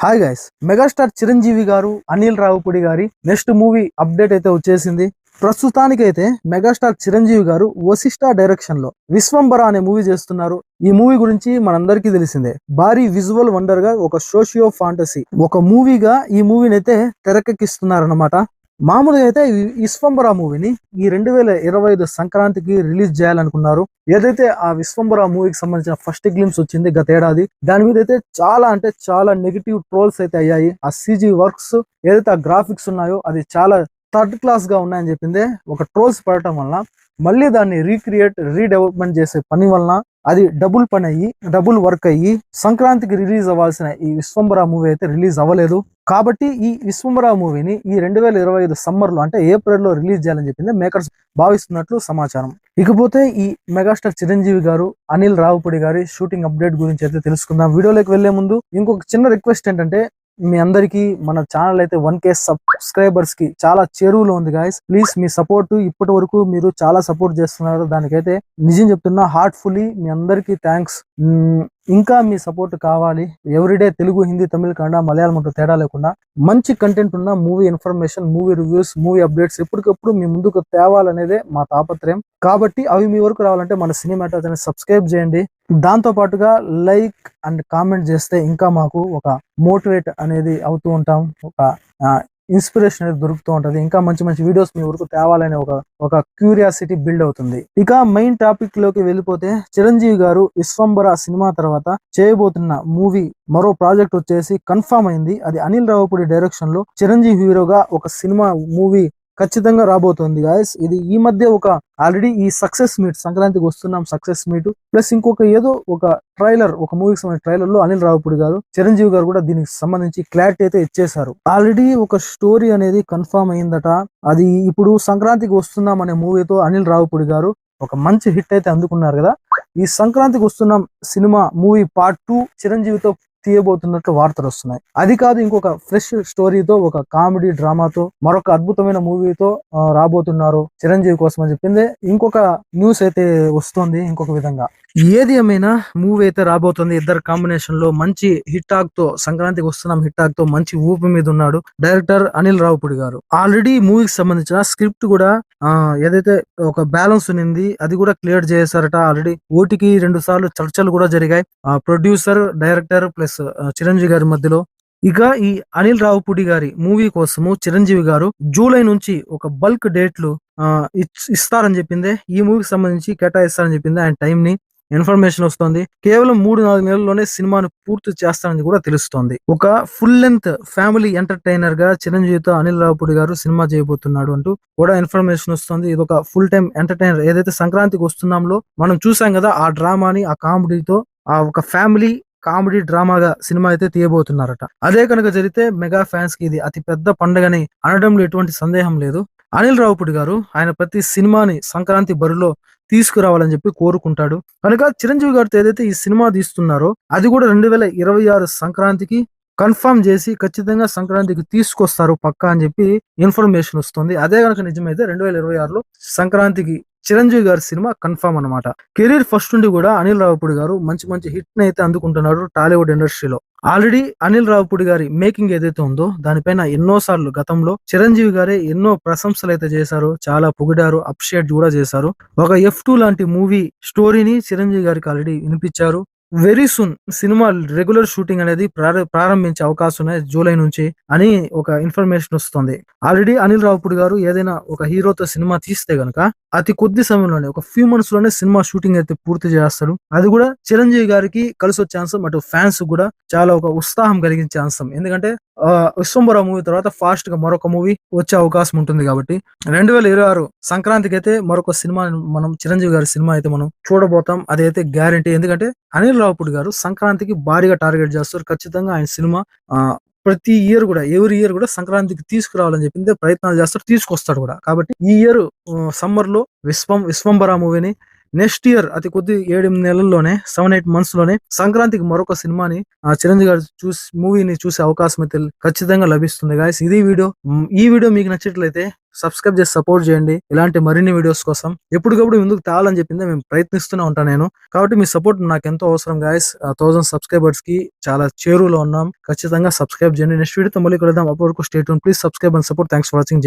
Hi guys, megastar Chiranjeevi గారు అనిల్ రావుపూడి గారి next movie update అయితే వచ్చేసింది. ప్రస్తుతానికైతే మెగాస్టార్ చిరంజీవి గారు వశిష్ఠ డైరెక్షన్ లో విశ్వంబర అనే మూవీ చేస్తున్నారు. ఈ మూవీ గురించి మనందరికీ తెలిసిందే. భారీ విజువల్ వండర్ గా ఒక సోషియో ఫాంటసీ ఒక మూవీగా ఈ మూవీని అయితే తెరకెక్కిస్తున్నారన్నమాట. మామూలుగా అయితే ఈ విశ్వంబర మూవీని ఈ 2025 సంక్రాంతికి రిలీజ్ చేయాలనుకున్నారు. ఏదైతే ఆ విశ్వంబర మూవీకి సంబంధించిన ఫస్ట్ గ్లిమ్స్ వచ్చింది గత ఏడాది, దాని మీద అయితే చాలా నెగిటివ్ ట్రోల్స్ అయితే అయ్యాయి. ఆ CG వర్క్స్ ఏదైతే ఆ గ్రాఫిక్స్ ఉన్నాయో అది చాలా థర్డ్ క్లాస్ గా ఉన్నాయని చెప్పిందే ఒక ట్రోల్స్ పడటం వలన మళ్ళీ దాన్ని రీడెవలప్మెంట్ చేసే పని వలన అది డబుల్ వర్క్ అయ్యి సంక్రాంతికి రిలీజ్ అవ్వాల్సిన ఈ విశ్వంబర మూవీ అయితే రిలీజ్ అవ్వలేదు. కాబట్టి ఈ విశ్వంబర మూవీని ఈ 2025 సమ్మర్ లో అంటే ఏప్రిల్ లో రిలీజ్ చేయాలని చెప్పింది మేకర్స్ భావిస్తున్నట్లు సమాచారం. ఇకపోతే ఈ మెగాస్టార్ చిరంజీవి గారు అనిల్ రావుపూడి గారి షూటింగ్ అప్డేట్ గురించి అయితే తెలుసుకుందాం. వీడియోలోకి వెళ్లే ముందు ఇంకొక చిన్న రిక్వెస్ట్ ఏంటంటే, మీ అందరికి మన ఛానల్ అయితే 1K సబ్స్క్రైబర్స్ కి చాలా చేరువలో ఉంది గాయస్. ప్లీజ్ మీ సపోర్ట్ ఇప్పటి వరకు మీరు చాలా సపోర్ట్ చేస్తున్నారు. దానికైతే నిజం చెప్తున్నా హార్ట్ఫుల్లీ మీ అందరికి థ్యాంక్స్. ఇంకా మీ సపోర్ట్ కావాలి. ఎవ్రీడే తెలుగు, హిందీ, తమిళ, కన్నడ, మలయాళం అంటూ తేడా లేకుండా మంచి కంటెంట్ ఉన్న movie information, movie reviews, movie updates ఎప్పటికప్పుడు మీ ముందుకు తేవాలనేదే మా తాపత్రయం. కాబట్టి అవి మీ వరకు రావాలంటే మన సినిమాటో సబ్స్క్రైబ్ చేయండి. దాంతో పాటుగా లైక్ అండ్ కామెంట్ చేస్తే ఇంకా మాకు ఒక మోటివేట్ అనేది అవుతూ ఉంటాం, ఒక ఇన్స్పిరేషన్ అనేది దొరుకుతూ ఉంటది. ఇంకా మంచి మంచి వీడియోస్ మీ వరకు తేవాలనే ఒక క్యూరియాసిటీ బిల్డ్ అవుతుంది. ఇక మెయిన్ టాపిక్ లోకి వెళ్ళిపోతే, చిరంజీవి గారు విశ్వంబర సినిమా తర్వాత చేయబోతున్న మూవీ మరో ప్రాజెక్ట్ వచ్చేసి కన్ఫర్మ్ అయింది. అది అనిల్ రావుపూడి డైరెక్షన్ లో చిరంజీవి హీరోగా ఒక సినిమా మూవీ ఖచ్చితంగా రాబోతోంది గాయస్. ఇది ఈ మధ్య ఆల్రెడీ ఈ సక్సెస్ మీట్, సంక్రాంతికి వస్తున్నాం సక్సెస్ మీట్ ప్లస్ ఇంకొక ఏదో ఒక ట్రైలర్, ఒక మూవీకి సంబంధించిన ట్రైలర్ లో అనిల్ రావుపూడి గారు, చిరంజీవి గారు కూడా దీనికి సంబంధించి క్లారిటీ అయితే ఇచ్చేశారు. ఆల్రెడీ ఒక స్టోరీ అనేది కన్ఫర్మ్ అయిందట. అది ఇప్పుడు సంక్రాంతికి వస్తున్నాం అనే మూవీతో అనిల్ రావుపూడి గారు ఒక మంచి హిట్ అయితే అందుకున్నారు కదా. ఈ సంక్రాంతికి వస్తున్నాం సినిమా మూవీ పార్ట్ 2 చిరంజీవితో తీయబోతున్నట్లు వార్తలు వస్తున్నాయి. అది కాదు, ఇంకొక ఫ్రెష్ స్టోరీతో, ఒక కామెడీ డ్రామాతో, మరొక అద్భుతమైన మూవీతో రాబోతున్నారు చిరంజీవి కోసం అని చెప్పింది ఇంకొక న్యూస్ అయితే వస్తుంది. ఇంకొక విధంగా ఏది ఏమైనా మూవీ అయితే రాబోతుంది. ఇద్దరు కాంబినేషన్ లో మంచి హిట్ టాక్ తో, సంక్రాంతికి వస్తున్నాం హిట్ టాక్ తో మంచి ఊపి మీద ఉన్నాడు డైరెక్టర్ అనిల్ రావుపూడి గారు. ఆల్రెడీ మూవీకి సంబంధించిన స్క్రిప్ట్ కూడా ఏదైతే ఒక బ్యాలెన్స్ ఉంది అది కూడా క్లియర్ చేశారట. ఆల్రెడీ ఓటికి 2 సార్లు చర్చలు కూడా జరిగాయి ప్రొడ్యూసర్, డైరెక్టర్ ప్లస్ చిరంజీవి గారి మధ్యలో. ఇక ఈ అనిల్ రావుపూడి గారి మూవీ కోసము చిరంజీవి గారు జూలై నుంచి ఒక బల్క్ డేట్లు ఇస్తారని చెప్పింది. ఈ మూవీకి సంబంధించి కేటాయిస్తారని చెప్పింది ఆయన టైం ని. ఇన్ఫర్మేషన్ వస్తుంది. కేవలం 3-4 నెలల్లోనే సినిమాను పూర్తి చేస్తారని కూడా తెలుస్తోంది. ఒక ఫుల్ లెంత్ ఫ్యామిలీ ఎంటర్టైనర్ గా చిరంజీవితో అనిల్ రావుపూడి గారు సినిమా చేయబోతున్నాడు అంటూ కూడా ఇన్ఫర్మేషన్ వస్తుంది. ఇది ఒక ఫుల్ టైం ఎంటర్టైనర్. ఏదైతే సంక్రాంతికి వస్తున్నాంలో మనం చూసాం కదా, ఆ డ్రామాని, ఆ కామెడీతో ఆ ఒక ఫ్యామిలీ కామెడీ డ్రామాగా సినిమా అయితే తీయబోతున్నారట. అదే కనుక జరిగితే మెగా ఫ్యాన్స్ కి ఇది అతి పెద్ద పండుగని అనడంలో ఎటువంటి సందేహం లేదు. అనిల్ రావుపూడి గారు ఆయన ప్రతి సినిమాని సంక్రాంతి బరిలో తీసుకురావాలని చెప్పి కోరుకుంటాడు. కనుక చిరంజీవి గారితో ఏదైతే ఈ సినిమా తీస్తున్నారో అది కూడా 2026 సంక్రాంతికి కన్ఫర్మ్ చేసి ఖచ్చితంగా సంక్రాంతికి తీసుకొస్తారు పక్కా అని చెప్పి ఇన్ఫర్మేషన్ వస్తుంది. అదే కనుక నిజమైతే 2026లో సంక్రాంతికి చిరంజీవి గారి సినిమా కన్ఫర్మ్ అనమాట. కెరీర్ ఫస్ట్ నుండి కూడా అనిల్ రావుపూడి గారు మంచి మంచి హిట్ ని అయితే అందుకుంటున్నారు టాలీవుడ్ ఇండస్ట్రీలో. ఆల్రెడీ అనిల్ రావుపూడి గారి మేకింగ్ ఏదైతే ఉందో దానిపైన ఎన్నోసార్లు గతంలో చిరంజీవి గారే ఎన్నో ప్రశంసలు అయితే చేశారు, చాలా పొగిడారు, అప్రిషియేట్ కూడా చేశారు. ఒక F2 లాంటి మూవీ స్టోరీని చిరంజీవి గారికి ఆల్రెడీ వినిపించారు. Very soon cinema regular shooting అనేది ప్రారంభించే అవకాశం ఉన్నాయి జూలై నుంచి అని ఒక ఇన్ఫర్మేషన్ వస్తుంది. ఆల్రెడీ అనిల్ రావుపూడి గారు ఏదైనా ఒక హీరోతో సినిమా తీస్తే గనక అతి కొద్ది సమయంలోనే, ఒక ఫ్యూ మంత్స్ లోనే సినిమా షూటింగ్ అయితే పూర్తి చేస్తాడు. అది కూడా చిరంజీవి గారికి కలిసి వచ్చే అంశం, అటు ఫ్యాన్స్ కూడా చాలా ఒక ఉత్సాహం కలిగించే అంశం. ఎందుకంటే విశ్వంబర మూవీ తర్వాత ఫాస్ట్ గా మరొక మూవీ వచ్చే అవకాశం ఉంటుంది. కాబట్టి 2026 సంక్రాంతికి అయితే మరొక సినిమా, మనం చిరంజీవి గారి సినిమా అయితే మనం చూడబోతాం. అదైతే గ్యారంటీ. ఎందుకంటే అనిల్ రావుపూడి గారు సంక్రాంతికి భారీగా టార్గెట్ చేస్తారు. ఖచ్చితంగా ఆయన సినిమా ప్రతి ఇయర్ కూడా, ఎవ్రీ ఇయర్ కూడా సంక్రాంతికి తీసుకురావాలని చెప్పింది ప్రయత్నాలు చేస్తారు, తీసుకొస్తాడు కూడా. కాబట్టి ఈ ఇయర్ సమ్మర్ లో విశ్వంబర మూవీని నెక్స్ట్ ఇయర్ అతి కొద్ది 7-8 నెలల్లోనే 7-8 మంత్స్ లోనే సంక్రాంతికి మరొక సినిమాని చిరంజీవి గారు మూవీని చూసే అవకాశం అయితే ఖచ్చితంగా లభిస్తుంది గాయస్. ఇది వీడియో. ఈ వీడియో మీకు నచ్చినట్లయితే సబ్స్క్రైబ్ చేసి సపోర్ట్ చేయండి. ఇలాంటి మరిన్ని వీడియోస్ కోసం ఎప్పటికప్పుడు ముందుకు తేవాలని చెప్పింది మేము ప్రయత్నిస్తూనే ఉంటాను నేను. కాబట్టి మీ సపోర్ట్ నాకు ఎంతో అవసరం గాయస్. 1000 సబ్స్క్రైబర్స్ కి చాలా చేరువలో ఉన్నాం. ఖచ్చితంగా సబ్స్క్రైబ్ చేయండి. నెక్స్ట్ వీడియోతో మళ్ళీ కలుద్దాం. అప్పటి వరకు stay tune. Please subscribe and support. Thanks for watching.